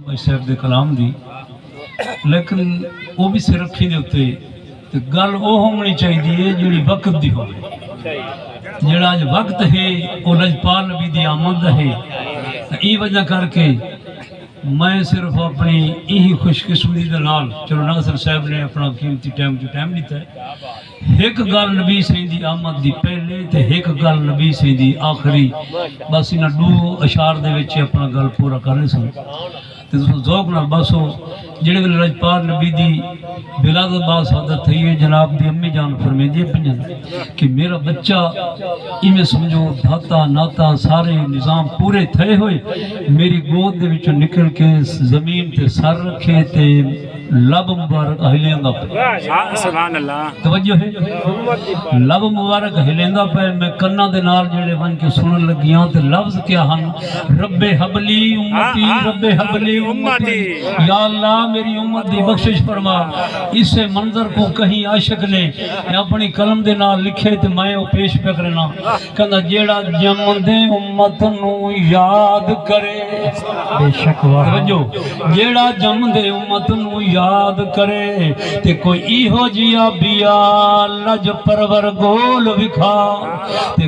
साहब के कलाम दी, लेकिन वो भी सिर रखी दे उत्ते ते गल वो होनी चाहिए जी वक्त की हो। जड़ा अज वक्त है वो लजपाल नबी की आमद है। ये वजह करके मैं सिर्फ अपनी यही खुशकिस्मती के नाल, चलो नासिर साहब ने अपना कीमती टाइम टू टाइम दिता है। एक गल नबी सही दी आमद दी पहले ते एक गल नबी सही दी आखिरी, बस इन्हां दो अशार दे विच अपना गल पूरा करनी सी। ते तुस ज़ौक नाल बसो जेड़े वेले लजपाल नबी दी विलादत बाद सादत थई है, जनाब दी अम्मी जान फरमांदी पियां कि मेरा बच्चा इवें समझो धाता नाता सारे निज़ाम पूरे थे हुए मेरी गोद दे विचों निकल के जमीन ते सर रखे ते लब मुबारक हिलेंदा पे। सुभान अल्लाह, तवज्जो है, लब मुबारक हिलेंदा पे। मैं कन्ना दे नाल जेड़े बन के सुनन लगियां ते लफ्ज क्या हन, रब्बे हबली उम्मती, रब्बे हबली उम्मती, या अल्लाह मेरी उम्मत दी बख्शिश फरमा। इसे मंजर को कहीं आशिक ने अपनी कलम दे नाल लिखे ते मैं वो पेश पे करना। कहंदा जेड़ा जमदे उम्मत नू याद करे, बेशक तवज्जो, जेड़ा जमदे उम्मत नू याद करे ते कोई इहो जिया बिया लज परवर गोल विखा ते